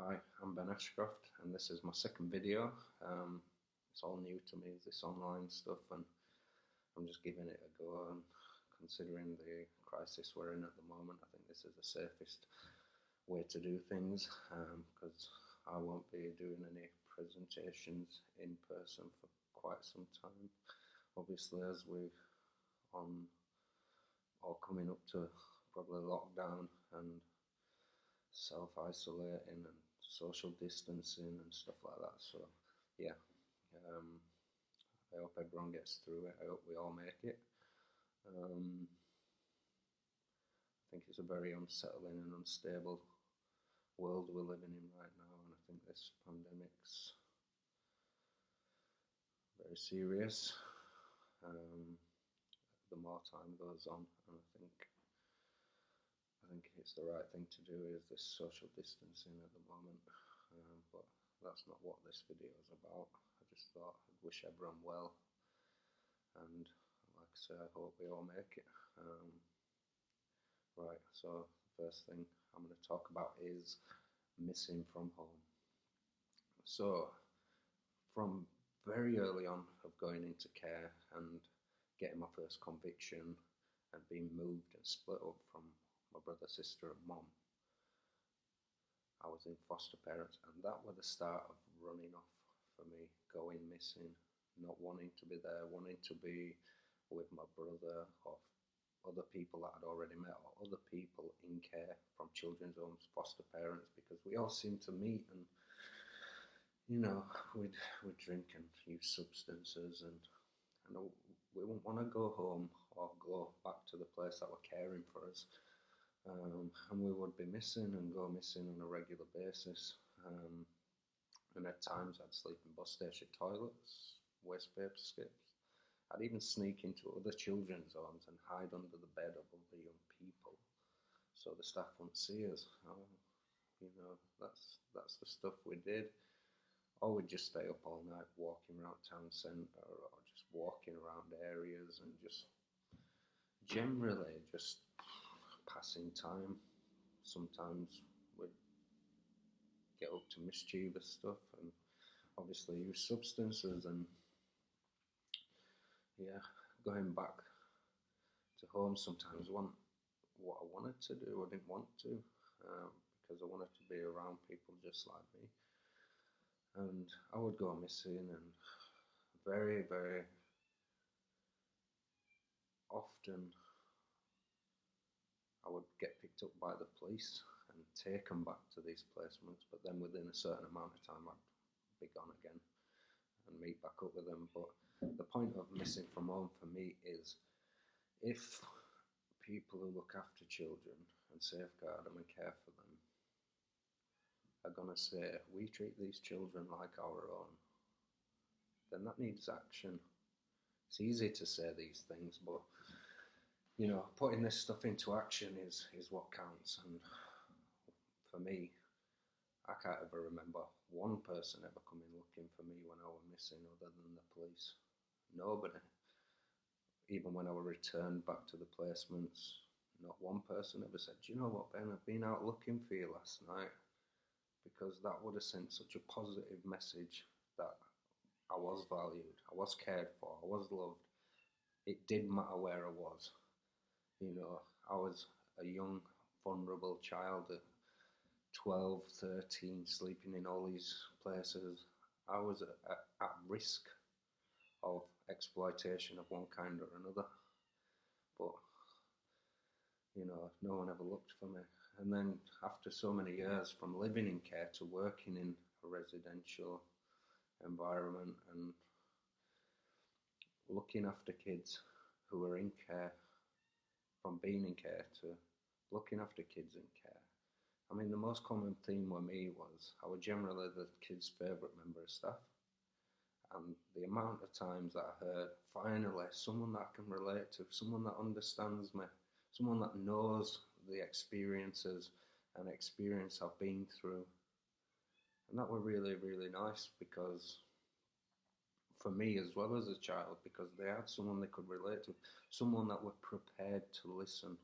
Hi, I'm Ben Ashcroft, and this is my second video. It's all new to me, this online stuff, and I'm just giving it a go. And considering the crisis we're in at the moment, I think this is the safest way to do things, because I won't be doing any presentations in person for quite some time. Obviously, as we're on or coming up to probably lockdown and self-isolating and social distancing and stuff like that. So yeah, I hope everyone gets through it. I hope we all make it. I think it's a very unsettling and unstable world we're living in right now, and I think this pandemic's very serious. The more time goes on, and I think it's the right thing to do is this social distancing at the moment, but that's not what this video is about. I just thought I'd wish everyone well, and like I say, I hope we all make it. Right, so the first thing I'm going to talk about is missing from home. So from very early on of going into care and getting my first conviction and being moved and split up from my brother, sister and mum, I was in foster parents, and that was the start of running off for me, going missing, not wanting to be there, wanting to be with my brother or other people that I'd already met or other people in care from children's homes, foster parents, because we all seem to meet and, you know, we'd drink and use substances, and we wouldn't want to go home or go back to the place that were caring for us. And we would be missing and go missing on a regular basis. And at times I'd sleep in bus station toilets, waste paper skips. I'd even sneak into other children's homes and hide under the bed of other young people so the staff wouldn't see us. You know, that's the stuff we did. Or we'd just stay up all night walking around town centre or just walking around areas and just generally just passing time. Sometimes we'd get up to mischievous stuff and obviously use substances, and yeah, going back to home sometimes wasn't what I wanted to do. I didn't want to, because I wanted to be around people just like me. And I would go missing, and very, very often I would get picked up by the police and taken back to these placements, but then within a certain amount of time I'd be gone again and meet back up with them. But the point of missing from home for me is, if people who look after children and safeguard them and care for them are going to say, we treat these children like our own, then that needs action. It's easy to say these things, but you know, putting this stuff into action is what counts. And for me, I can't ever remember one person ever coming looking for me when I was missing other than the police. Nobody. Even when I was returned back to the placements, not one person ever said, do you know what, Ben, I've been out looking for you last night. Because that would have sent such a positive message that I was valued, I was cared for, I was loved. It didn't matter where I was. You know, I was a young, vulnerable child at 12, 13, sleeping in all these places. I was at risk of exploitation of one kind or another. But, you know, no one ever looked for me. And then after so many years from living in care to working in a residential environment and looking after kids who are in care, from being in care to looking after kids in care. I mean, the most common theme with me was I was generally the kid's favourite member of staff. And the amount of times that I heard, finally, someone that I can relate to, someone that understands me, someone that knows the experiences and experience I've been through. And that were really, really nice, because for me as well as a child, because they had someone they could relate to, someone that were prepared to listen,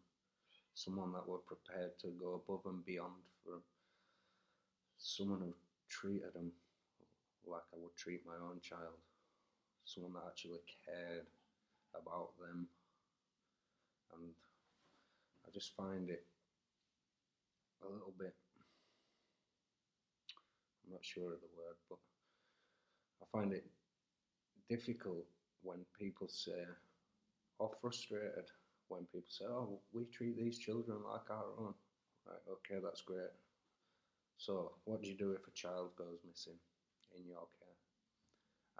someone that were prepared to go above and beyond for someone who treated them like I would treat my own child, someone that actually cared about them. And I just find it a little bit, I'm not sure of the word, but I find it difficult when people say, or frustrated when people say, oh, we treat these children like our own. Right, okay, that's great. So what do you do if a child goes missing in your care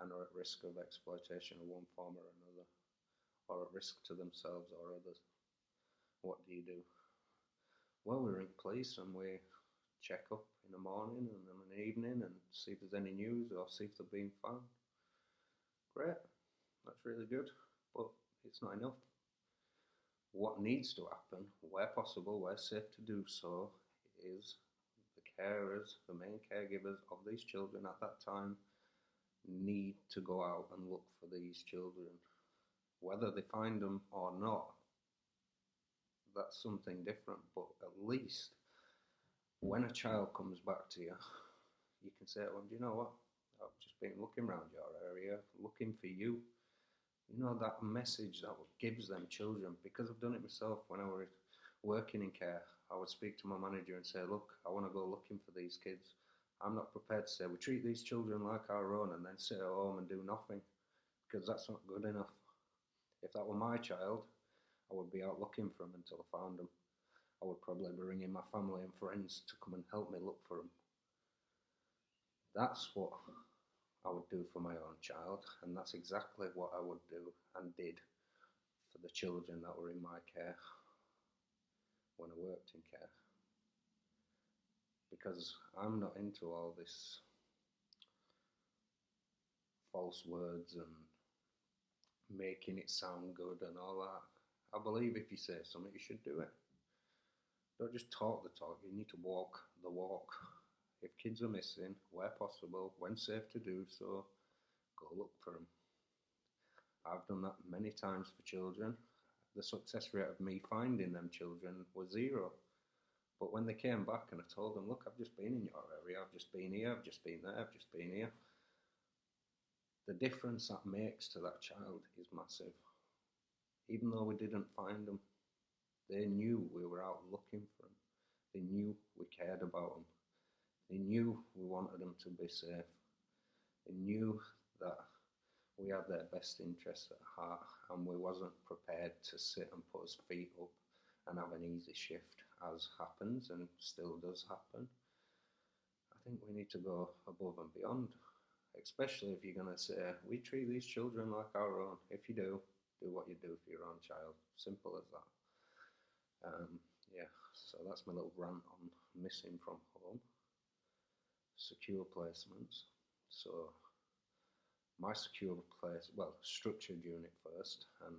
and are at risk of exploitation of one form or another, or at risk to themselves or others? What do you do? Well, we ring police and we check up in the morning and in the evening and see if there's any news or see if they're being found. Great, that's really good, but it's not enough. What needs to happen, where possible, where safe to do so, is the carers, the main caregivers of these children at that time need to go out and look for these children. Whether they find them or not, that's something different, but at least when a child comes back to you, you can say, well, do you know what? I've just been looking around your area, looking for you. You know, that message that gives them children, because I've done it myself when I was working in care. I would speak to my manager and say, look, I want to go looking for these kids. I'm not prepared to say we treat these children like our own and then sit at home and do nothing, because that's not good enough. If that were my child, I would be out looking for them until I found them. I would probably be ringing my family and friends to come and help me look for them. That's what I would do for my own child, and that's exactly what I would do and did for the children that were in my care when I worked in care. Because I'm not into all this false words and making it sound good and all that. I believe if you say something, you should do it. Don't just talk the talk, you need to walk the walk. If kids are missing, where possible, when safe to do so, go look for them. I've done that many times for children. The success rate of me finding them children was 0. But when they came back and I told them, look, I've just been in your area, I've just been here, I've just been there, I've just been here, the difference that makes to that child is massive. Even though we didn't find them, they knew we were out looking for them. They knew we cared about them. They knew we wanted them to be safe. They knew that we had their best interests at heart, and we wasn't prepared to sit and put his feet up and have an easy shift, as happens and still does happen. I think we need to go above and beyond, especially if you're going to say, we treat these children like our own. If you do what you do for your own child. Simple as that. Yeah, so that's my little rant on missing from home. Secure placements. So my secure place, well, structured unit first, and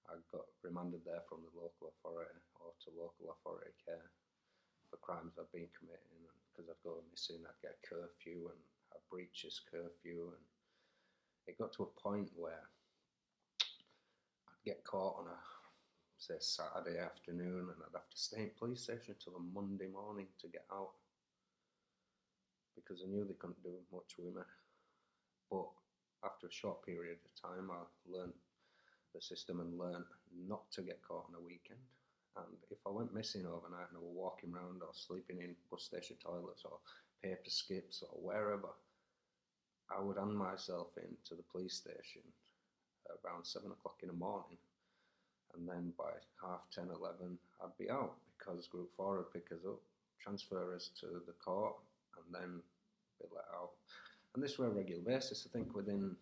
I got remanded there from the local authority or to local authority care for crimes I've been committing, and because I'd go missing, I'd get curfew and I'd breach this curfew, and it got to a point where I'd get caught on a, say, Saturday afternoon, and I'd have to stay in police station till a Monday morning to get out, because I knew they couldn't do much with me. But after a short period of time, I learned the system and learned not to get caught on a weekend. And if I went missing overnight and I were walking around or sleeping in bus station toilets or paper skips or wherever, I would hand myself in to the police station around 7 o'clock in the morning, and then by 10:30, 11, I'd be out, because Group 4 would pick us up, transfer us to the court, and then be let out. And this were a regular basis. I think within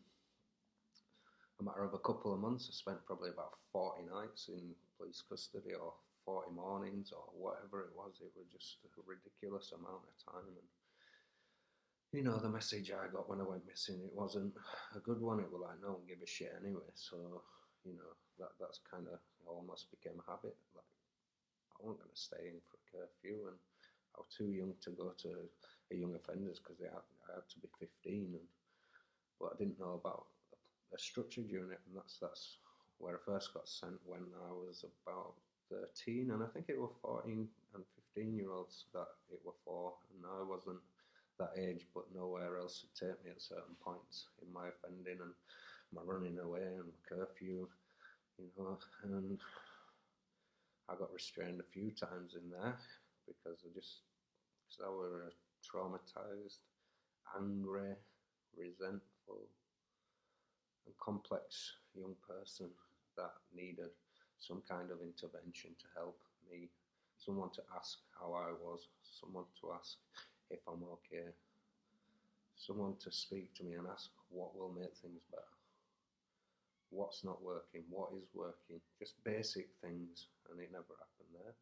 a matter of a couple of months, I spent probably about 40 nights in police custody, or 40 mornings, or whatever it was. It was just a ridiculous amount of time. And you know, the message I got when I went missing, it wasn't a good one. It was like, no one give a shit anyway. So, you know, that's kind of almost became a habit. Like, I wasn't going to stay in for a curfew, and I was too young to go to a young offenders, because I had to be 15. But I didn't know about a structured unit, and that's where I first got sent when I was about 13, and I think it were 14 and 15-year-olds that it were for, and I wasn't age, but nowhere else would take me at certain points in my offending and my running away and my curfew, and I got restrained a few times in there because I were a traumatized, angry, resentful, and complex young person that needed some kind of intervention to help me, someone to ask how I was, someone to ask if I'm okay, someone to speak to me and ask what will make things better, what's not working, what is working, just basic things, and it never happened there.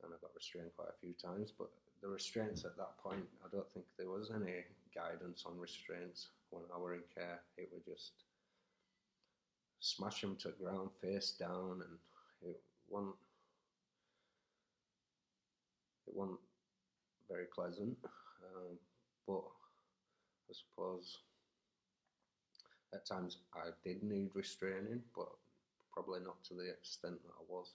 And I got restrained quite a few times, but the restraints at that point, I don't think there was any guidance on restraints when I were in care. It was just smash them to the ground face down, and it wasn't very pleasant, but I suppose at times I did need restraining, but probably not to the extent that I was,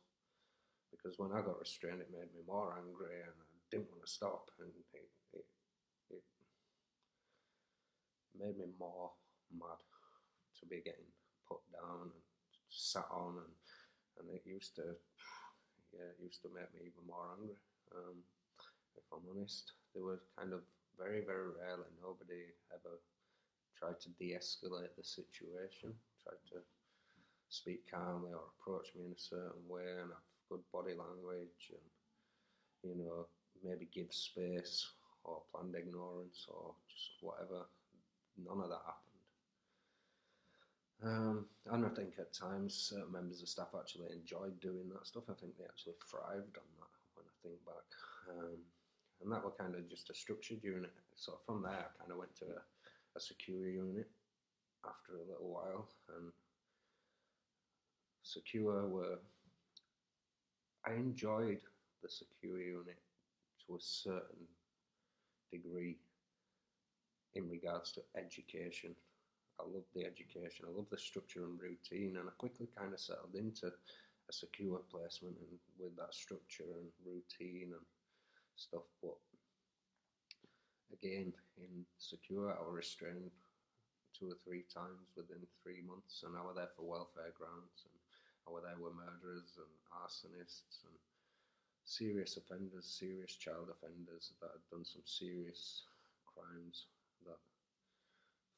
because when I got restrained it made me more angry and I didn't want to stop, and it made me more mad to be getting put down and sat on, and it used to make me even more angry. If I'm honest, there was kind of very, very rarely nobody ever tried to de-escalate the situation, tried to speak calmly or approach me in a certain way and have good body language and, maybe give space or planned ignorance or just whatever. None of that happened. And I think at times certain members of staff actually enjoyed doing that stuff. I think they actually thrived on that when I think back. And that was kind of just a structured unit. So from there I kind of went to a secure unit after a little while, and I enjoyed the secure unit to a certain degree in regards to education. I loved the education, I loved the structure and routine, and I quickly kind of settled into a secure placement and with that structure and routine and stuff. But again, in secure I was restrained 2 or 3 times within 3 months, and I was there for welfare grounds, and I was there with murderers and arsonists and serious offenders, serious child offenders that had done some serious crimes that,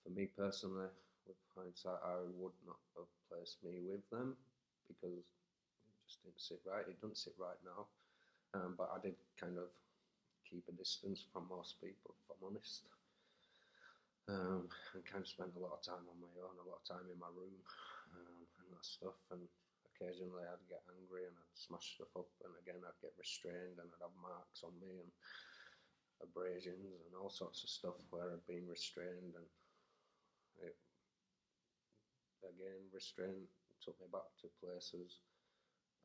for me personally, with hindsight, I would not have placed me with them because it just didn't sit right. It doesn't sit right now, but I did kind of keep a distance from most people, if I'm honest, and kind of spent a lot of time on my own, a lot of time in my room, and that stuff, and occasionally I'd get angry and I'd smash stuff up, and again I'd get restrained and I'd have marks on me and abrasions and all sorts of stuff where I'd been restrained, and restraint took me back to places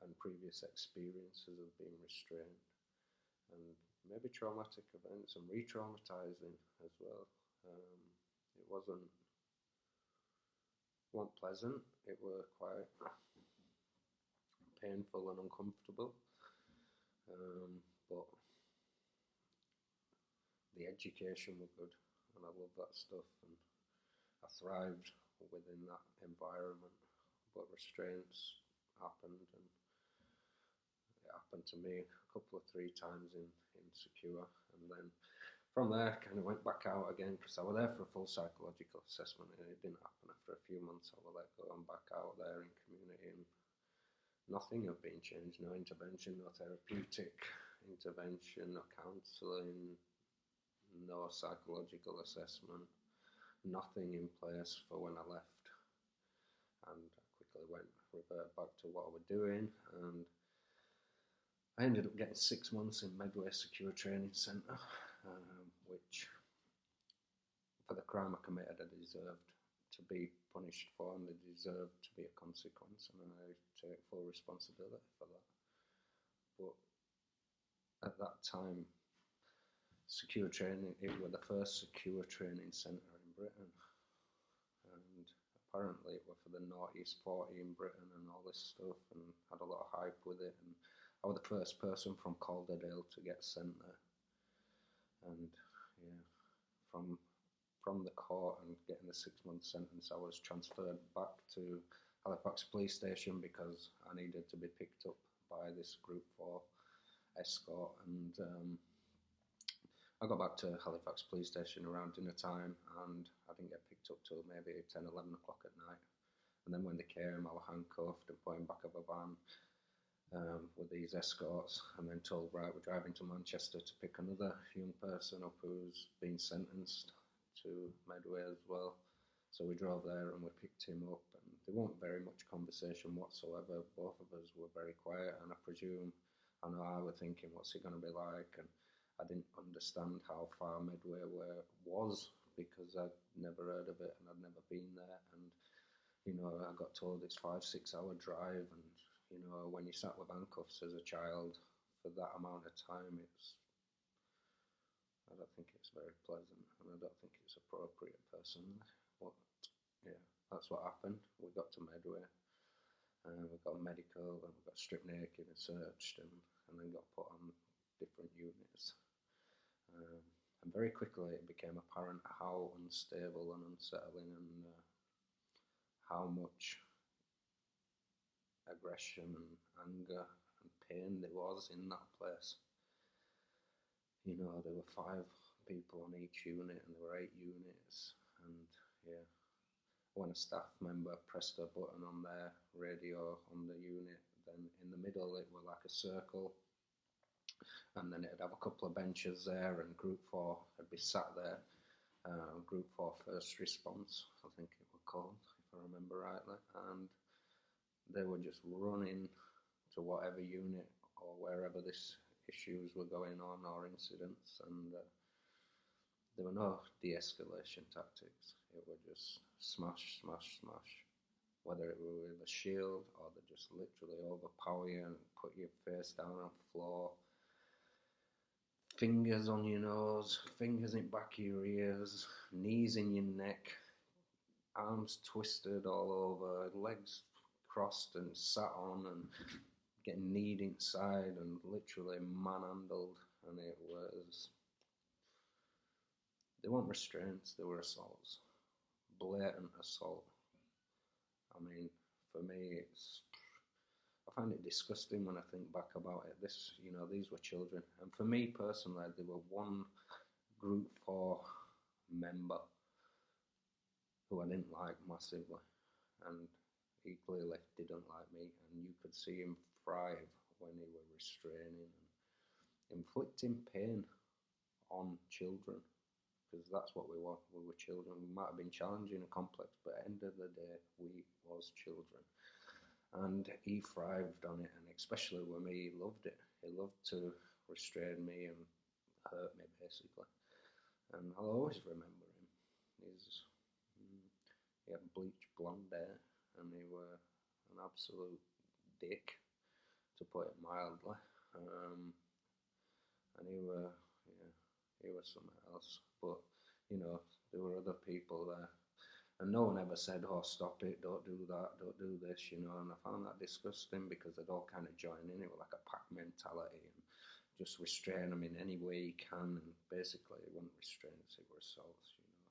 and previous experiences of being restrained, and maybe traumatic events and re-traumatizing as well. It wasn't pleasant, it were quite painful and uncomfortable, but the education was good, and I love that stuff, and I thrived within that environment. But restraints happened, and it happened to me a couple of 3 times in secure, and then from there kind of went back out again because I was there for a full psychological assessment, and it didn't happen. After a few months I was let go and back out there in community, and nothing had been changed, no intervention, no therapeutic intervention, no counselling, no psychological assessment, nothing in place for when I left. And I quickly revert back to what I was doing, and I ended up getting 6 months in Medway Secure Training Centre, which, for the crime I committed, I deserved to be punished for, and there deserved to be a consequence, and I take full responsibility for that. But at that time, secure training, it was the first secure training centre in Britain, and apparently it was for the naughtiest 40 in Britain and all this stuff, and had a lot of hype with it, and I was the first person from Calderdale to get sent there, and yeah, from the court and getting the 6-month sentence, I was transferred back to Halifax Police Station because I needed to be picked up by this Group 4 escort, and I got back to Halifax Police Station around dinner time, and I didn't get picked up till maybe 10, 11 o'clock at night. And then when they came, I was handcuffed and put in back of a van with these escorts, and then told, right, we're driving to Manchester to pick another young person up who's been sentenced to Medway as well. So we drove there and we picked him up, and there wasn't very much conversation whatsoever. Both of us were very quiet, and I presume, I know I was thinking, what's it going to be like? And I didn't understand how far Medway was, because I'd never heard of it and I'd never been there. And you know, I got told it's 5-6 hour drive, and you know, when you sat with handcuffs as a child for that amount of time, I don't think it's very pleasant, and I don't think it's appropriate personally. But yeah, that's what happened. We got to Medway, and we got medical, and we got stripped naked and searched, and then got put on different units. And very quickly it became apparent how unstable and unsettling, and how much aggression and anger and pain there was in that place. You know, there were 5 people on each unit, and there were 8 units, and yeah, when a staff member pressed a button on their radio on the unit, then in the middle it was like a circle, and then it'd have a couple of benches there, and Group 4 would be sat there. Group 4 First Response, I think it was called, if I remember rightly, and they were just running to whatever unit or wherever this issues were going on or incidents, and there were no de-escalation tactics. It was just smash, smash, smash. Whether it was with a shield or they just literally overpower you and put your face down on the floor. Fingers on your nose, fingers in back of your ears, knees in your neck, arms twisted all over, legs crossed and sat on, and getting kneed inside and literally manhandled. And it was, they weren't restraints, they were assaults, blatant assault. I mean, for me, I find it disgusting when I think back about it. You know, these were children, and for me personally, there were one Group 4 member who I didn't like massively, and he clearly didn't like me, and you could see him thrive when he was restraining and inflicting pain on children, because that's what we were. We were children. We might have been challenging and complex, but at the end of the day, we was children. And he thrived on it, and especially with me, he loved it. He loved to restrain me and hurt me, basically. And I'll always remember him. He had bleached blonde hair, and he was an absolute dick, to put it mildly. And he was something else. But you know, there were other people there. And no one ever said, oh, stop it, don't do that, don't do this, you know. And I found that disgusting, because they'd all kind of join in. It was like a pack mentality, and just restrain them in any way you can. And basically, it wasn't restraints, it were assaults, you know.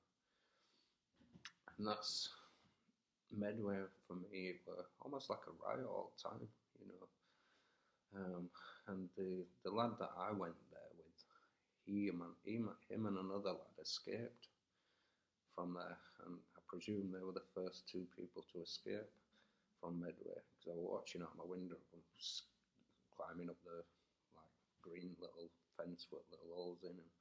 And that's Medway for me. It was almost like a riot all the time, you know. And the lad that I went there with, him and another lad escaped from there, and I presume they were the first 2 people to escape from Medway, because I was watching out my window of them climbing up the like green little fence with little holes in, and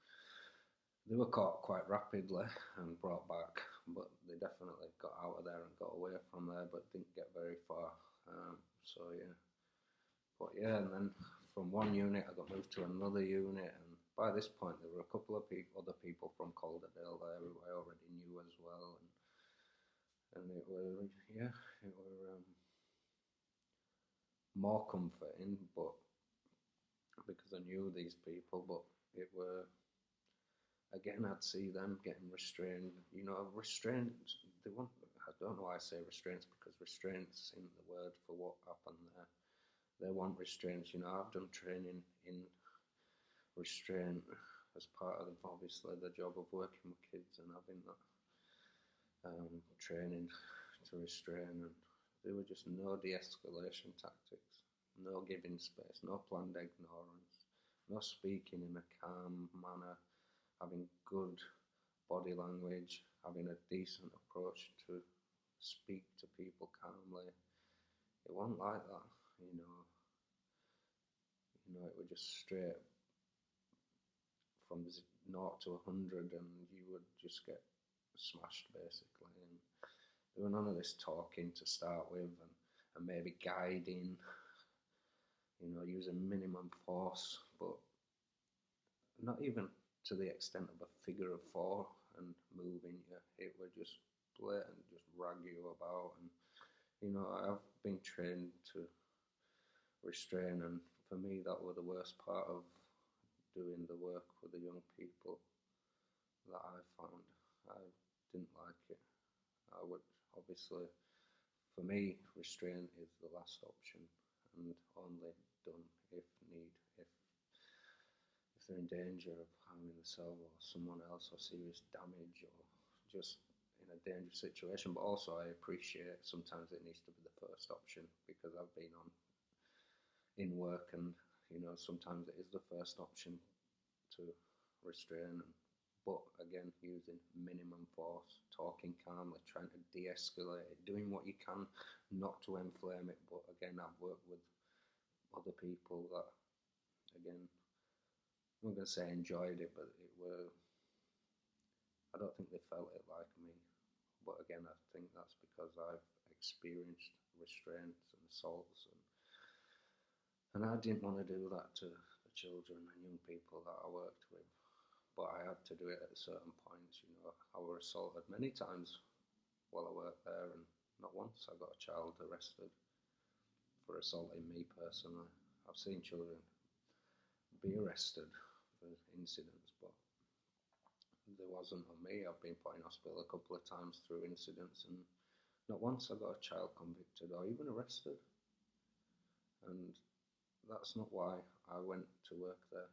they were caught quite rapidly and brought back, but they definitely got out of there and got away from there, but didn't get very far. So yeah, but yeah, and then from one unit I got moved to another unit, and by this point there were a couple of other people from Calderdale there who I already knew as well, and it was, yeah, it was more comforting, but because I knew these people. But it were, again, I'd see them getting restrained. You know, restraints, they want, I don't know why I say restraints, because restraints isn't the word for what happened there. They want restraints. You know, I've done training in restraint as part of obviously the job of working with kids and having that training to restrain, and there were just no de-escalation tactics, no giving space, no planned ignorance, no speaking in a calm manner, having good body language, having a decent approach to speak to people calmly. It wasn't like that, you know. It was just straight from 0 to 100, and you would just get smashed basically. And there was none of this talking to start with, and maybe guiding, using minimum force, but not even to the extent of a figure of 4 and moving you. It would just blatant, just rag you about. And I've been trained to restrain, and for me that was the worst part of doing the work with the young people that I found. I didn't like it. I would obviously, for me, restraint is the last option, and only done if need, if they're in danger of harming themselves or someone else, or serious damage, or just in a dangerous situation. But also I appreciate sometimes it needs to be the first option, because I've been in work, and sometimes it is the first option to restrain, but again using minimum force, talking calmly, trying to de-escalate it, doing what you can not to inflame it. But again, I've worked with other people that, again, I'm not going to say enjoyed it, but I don't think they felt it like me. But again, I think that's because I've experienced restraints and assaults, and I didn't want to do that to the children and young people that I worked with. But I had to do it at certain points. I was assaulted many times while I worked there, and not once I got a child arrested for assaulting me personally. I've seen children be arrested for incidents, but there wasn't on me. I've been put in hospital a couple of times through incidents, and not once I got a child convicted or even arrested. And that's not why I went to work there.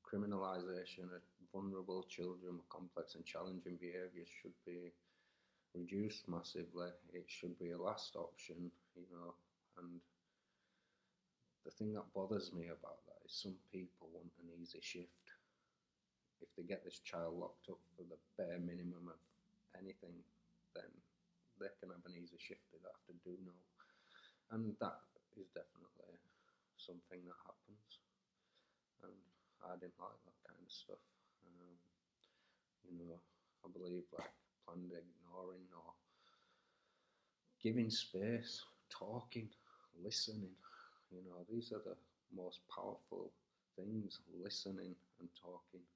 Criminalisation of vulnerable children with complex and challenging behaviours should be reduced massively. It should be a last option, and the thing that bothers me about that is some people want an easy shift. If they get this child locked up for the bare minimum of anything, then they can have an easy shift. They don't have to do no. And that is definitely something that happens, and I didn't like that kind of stuff. I believe like planned ignoring or giving space, talking, listening, these are the most powerful things. Listening and talking,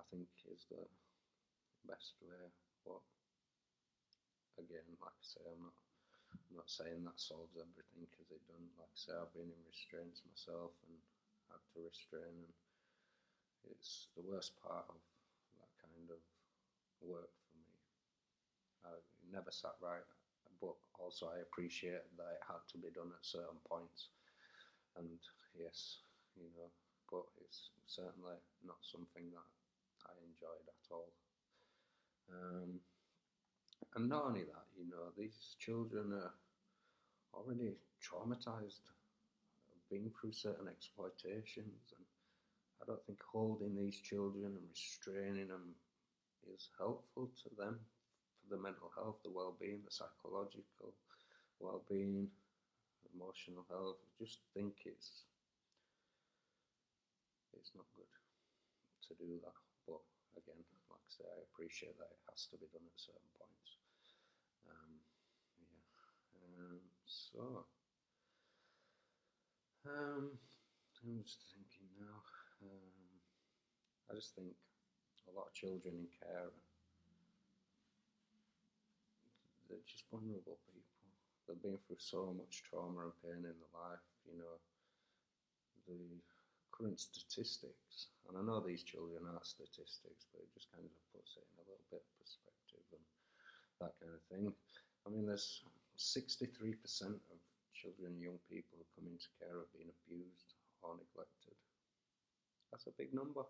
I think, is the best way. But again, like I say, I'm not saying that solves everything, because it doesn't. Like I say, I've been in restraints myself and had to restrain, and it's the worst part of that kind of work for me. It never sat right, but also I appreciate that it had to be done at certain points. And yes, but it's certainly not something that I enjoyed at all. And not only that, these children are already traumatized, been through certain exploitations, and I don't think holding these children and restraining them is helpful to them for the mental health, the well-being, the psychological well-being, emotional health. I just think it's not good to do that. But again, like I say, I appreciate that it has to be done at certain points. I'm just thinking now. I just think a lot of children in care, they're just vulnerable people. They've been through so much trauma and pain in their life. The current statistics, and I know these children aren't statistics, but it just kind of puts it in a little bit of perspective and that kind of thing. I mean, there's 63% of children and young people who come into care have been abused or neglected. That's a big number,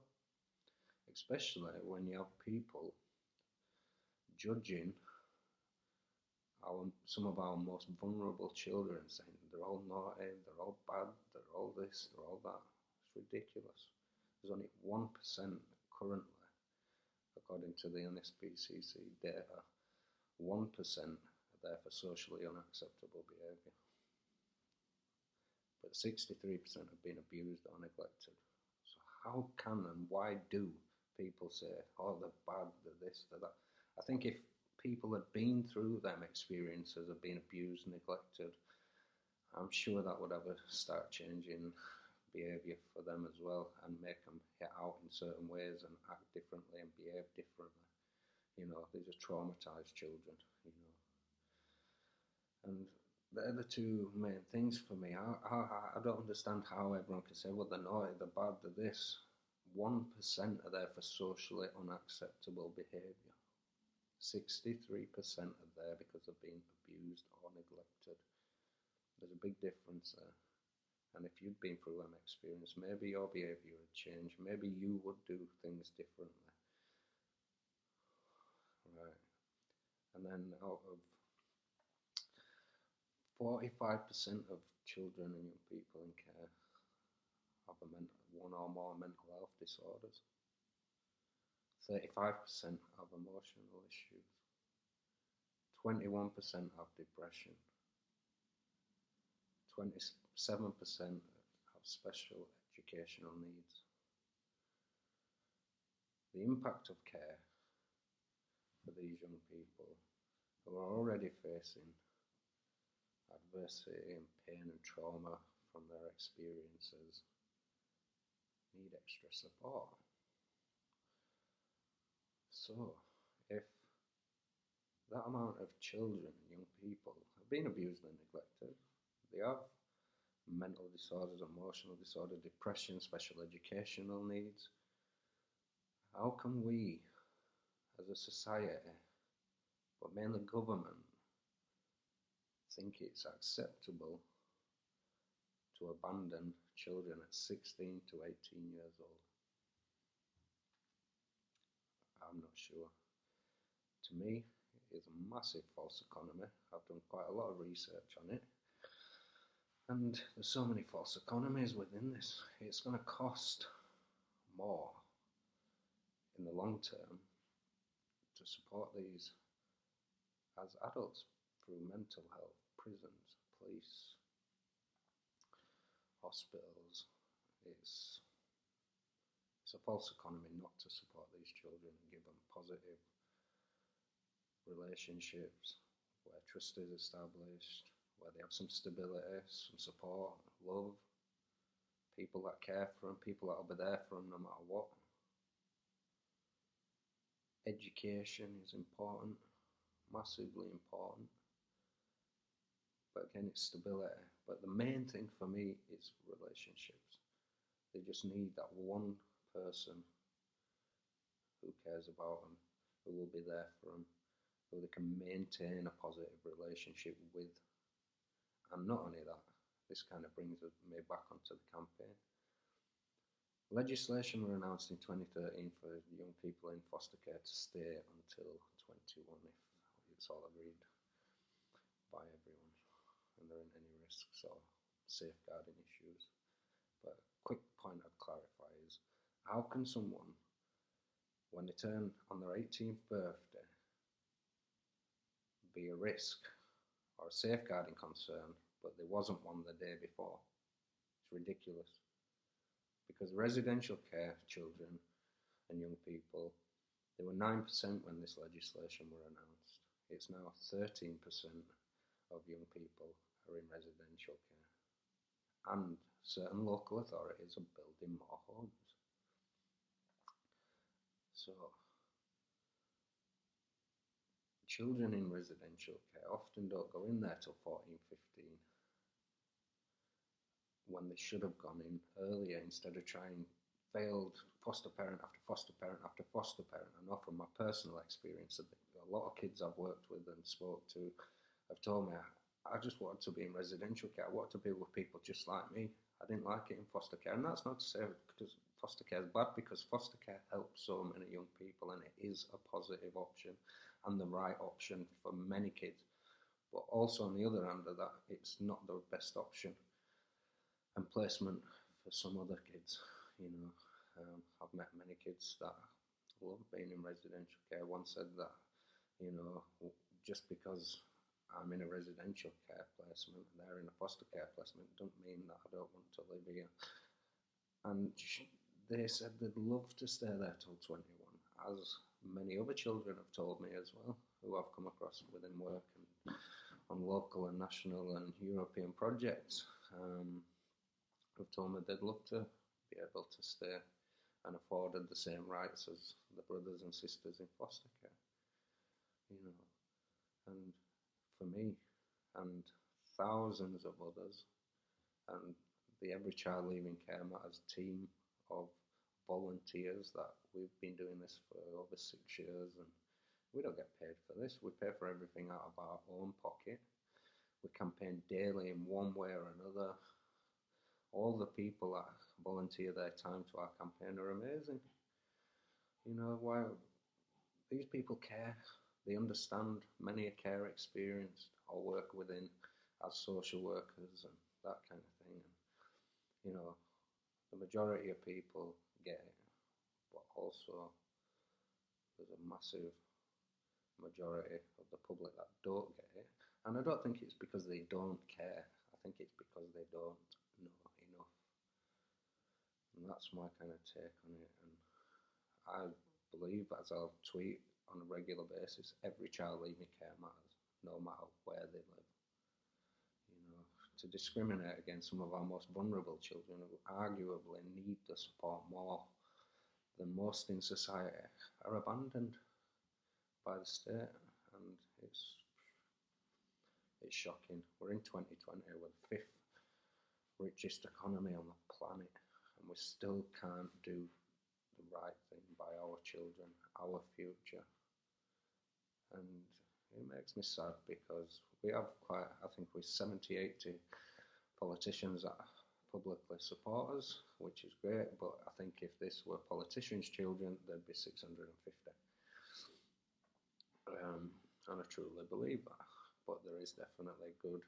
especially when you have people judging some of our most vulnerable children, saying they're all naughty, they're all bad, they're all this, they're all that. It's ridiculous. There's only 1% currently, according to the NSPCC data, 1% are there for socially unacceptable behaviour. But 63% have been abused or neglected. So how can and why do people say, oh, they're bad, they're this, they're that? I think if people had been through them experiences of being abused, neglected, I'm sure that would have a start changing behaviour for them as well, and make them hit out in certain ways and act differently and behave differently. You know, these are traumatised children, you know. And they're the two main things for me. I don't understand how everyone can say, well, they're naughty, they're bad, they're this. 1% are there for socially unacceptable behaviour. 63% are there because of being abused or neglected. There's a big difference there. And if you'd been through an experience, maybe your behaviour would change. Maybe you would do things differently. Right. And then out of 45% of children and young people in care have one or more mental health disorders. 35% have emotional issues. 21% have depression. 27% have special educational needs. The impact of care for these young people who are already facing adversity and pain and trauma from their experiences need extra support. So, if that amount of children and young people have been abused and neglected, they have mental disorders, emotional disorders, depression, special educational needs, how can we, as a society, but mainly government, think it's acceptable to abandon children at 16 to 18 years old? I'm not sure. To me, it is a massive false economy. I've done quite a lot of research on it. And there's so many false economies within this. It's going to cost more in the long term to support these as adults through mental health, prisons, police, hospitals. It's a false economy not to support these children and give them positive relationships where trust is established, where they have some stability, some support, love, people that care for them, people that will be there for them no matter what. Education is important, massively important, but again, it's stability. But the main thing for me is relationships. They just need that one person who cares about them, who will be there for them, who they can maintain a positive relationship with. And not only that, this kind of brings me back onto the campaign. Legislation were announced in 2013 for young people in foster care to stay until 21 if it's all agreed by everyone and there aren't any risks or safeguarding issues. But a quick point I'd clarify is, how can someone, when they turn on their 18th birthday, be a risk or a safeguarding concern, but there wasn't one the day before? It's ridiculous. Because residential care children and young people, they were 9% when this legislation were announced. It's now 13% of young people are in residential care. And certain local authorities are building more homes. So, children in residential care often don't go in there till 14, 15, when they should have gone in earlier instead of trying failed foster parent after foster parent after foster parent. I know from my personal experience that a lot of kids I've worked with and spoke to have told me, I just wanted to be in residential care. I wanted to be with people just like me. I didn't like it in foster care. And that's not to say because foster care is bad, because foster care helps so many young people, and it is a positive option and the right option for many kids. But also on the other hand of that, it's not the best option and placement for some other kids. I've met many kids that love being in residential care. One said that, just because I'm in a residential care placement and they're in a foster care placement, doesn't mean that I don't want to live here. And they said they'd love to stay there till 21, as many other children have told me as well, who I've come across within work and on local and national and European projects. Have told me they'd love to be able to stay and afforded the same rights as the brothers and sisters in foster care. And for me and thousands of others, and the Every Child Leaving Care Matters team of volunteers, that we've been doing this for over 6 years, and we don't get paid for this. We pay for everything out of our own pocket. We campaign daily in one way or another. All the people that volunteer their time to our campaign are amazing. Why these people care. They understand. Many are care experienced or work within as social workers and that kind of thing. And, the majority of people get it, but also there's a massive majority of the public that don't get it. And I don't think it's because they don't care. I think it's because they don't know enough. And that's my kind of take on it. And I believe, as I'll tweet on a regular basis, every child leaving care matters, no matter where they live. To discriminate against some of our most vulnerable children who arguably need the support more than most in society are abandoned by the state, and it's shocking. We're in 2020, we're the 5th richest economy on the planet, and we still can't do the right thing by our children, our future. And it makes me sad, because we have I think we're 70, 80 politicians that publicly support us, which is great, but I think if this were politicians' children, there'd be 650. And I truly believe that. But there is definitely good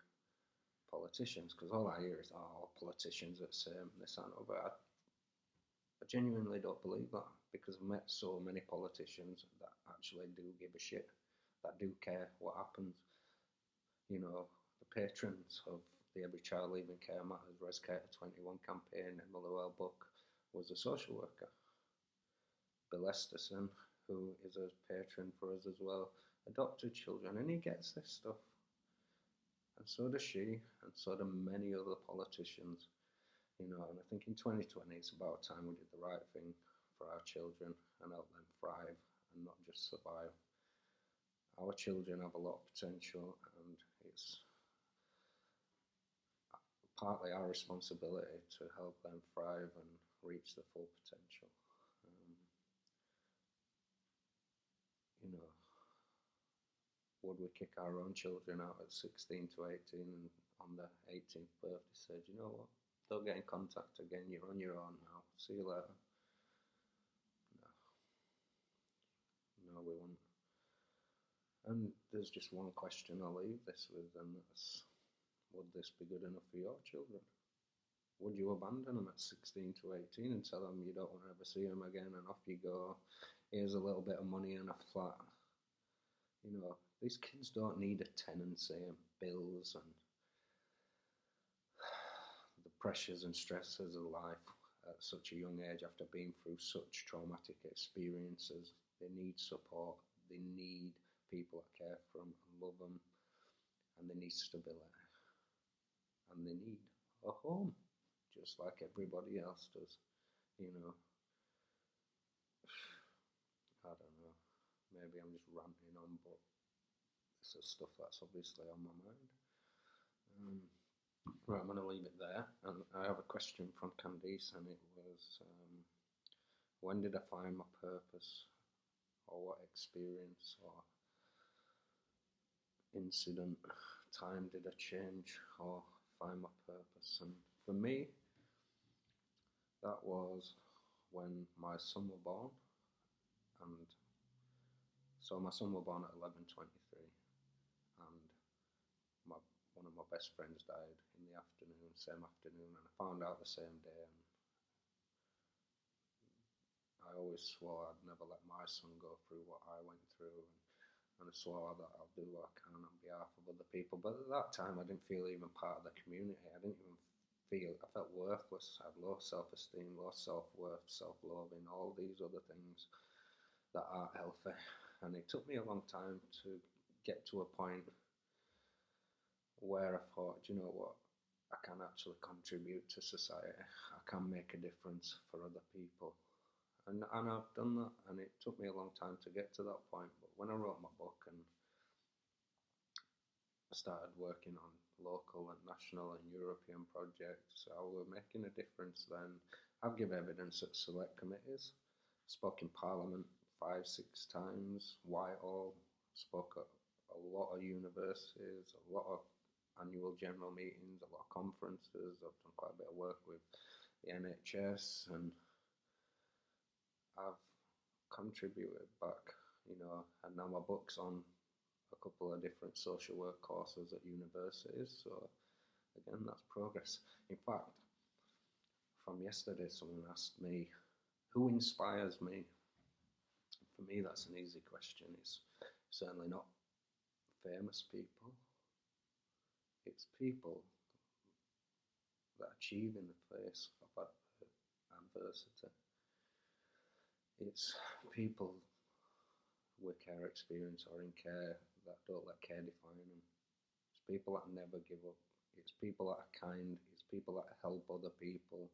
politicians, because all I hear is, politicians are the same, this and that. But I genuinely don't believe that, because I've met so many politicians that actually do give a shit, that do care what happens. The patrons of the Every Child Leaving Care Matters Res Care to 21 campaign in Motherwell book was a social worker, Bill Esterson, who is a patron for us as well, adopted children, and he gets this stuff. And so does she, and so do many other politicians. And I think in 2020 it's about time we did the right thing for our children and help them thrive and not just survive. Our children have a lot of potential, and it's partly our responsibility to help them thrive and reach their full potential. Would we kick our own children out at 16 to 18 and on their 18th birthday say, you know what, don't get in contact again, you're on your own now, see you later? No, we wouldn't. And there's just one question I'll leave this with, and that's, would this be good enough for your children? Would you abandon them at 16 to 18 and tell them you don't want to ever see them again, and off you go, here's a little bit of money and a flat? These kids don't need a tenancy and bills and the pressures and stresses of life at such a young age after being through such traumatic experiences. They need support, they need people that care for them and love them, and they need stability, and they need a home, just like everybody else does. I don't know, maybe I'm just ranting on, but this is stuff that's obviously on my mind. Right, I'm going to leave it there, and I have a question from Candice, and it was, when did I find my purpose, or what experience or incident, time did I change or find my purpose? And for me, that was when my son was born, and so my son was born at 11:23, and my one of my best friends died in the afternoon, same afternoon, and I found out the same day. And I always swore I'd never let my son go through what I went through, and I swore that I'll do what I can on behalf of other people. But at that time, I didn't feel even part of the community. I didn't even I felt worthless. I had low self-esteem, low self-worth, self-loathing, all these other things that aren't healthy. And it took me a long time to get to a point where I thought, you know what, I can actually contribute to society. I can make a difference for other people. And I've done that, and it took me a long time to get to that point. But when I wrote my book and I started working on local and national and European projects, I was making a difference then. I've given evidence at select committees, spoke in Parliament 5-6 times, Whitehall, spoke at a lot of universities, a lot of annual general meetings, a lot of conferences. I've done quite a bit of work with the NHS, and I've contributed back, and now my book's on a couple of different social work courses at universities. So again, that's progress. In fact, from yesterday, someone asked me, who inspires me? For me, that's an easy question. It's certainly not famous people. It's people that achieve in the face of adversity. It's people with care experience or in care that don't let care define them. It's people that never give up. It's people that are kind. It's people that help other people.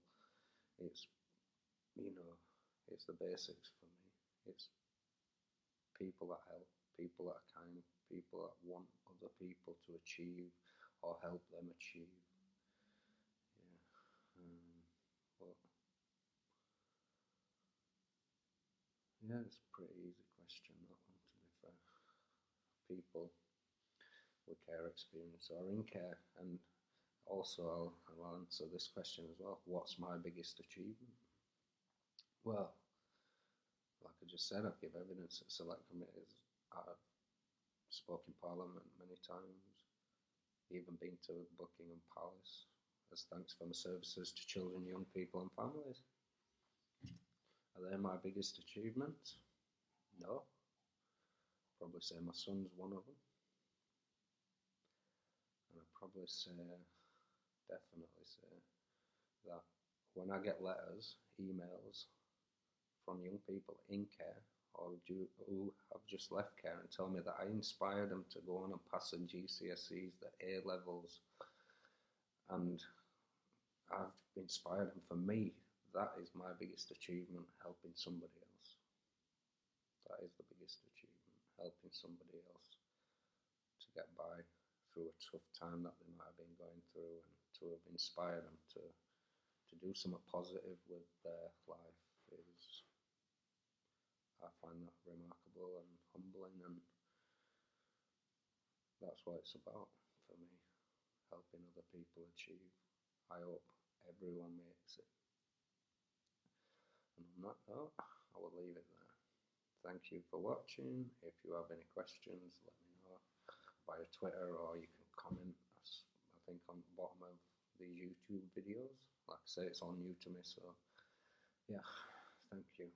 It's, it's the basics for me. It's people that help, people that are kind, people that want other people to achieve or help them achieve. Yeah, it's a pretty easy question, that one, to be fair. People with care experience or in care. And also, I'll answer this question as well. What's my biggest achievement? Well, like I just said, I've given evidence at select committees. I've spoken in Parliament many times, even been to Buckingham Palace as thanks for my services to children, young people and families. Are they my biggest achievements? No. Probably say my son's one of them. And I'd probably definitely say that when I get letters, emails from young people in care or who have just left care and tell me that I inspired them to go on and pass the GCSEs, the A levels, and I've inspired them. For me, that is my biggest achievement, helping somebody else. That is the biggest achievement, helping somebody else to get by through a tough time that they might have been going through, and to have inspired them to do something positive with their life is, I find that remarkable and humbling, and that's what it's about for me, helping other people achieve. I hope everyone makes it. And on that note, I will leave it there. Thank you for watching. If you have any questions, let me know via Twitter, or you can comment, I think, on the bottom of these YouTube videos. Like I say, it's all new to me, so yeah, thank you.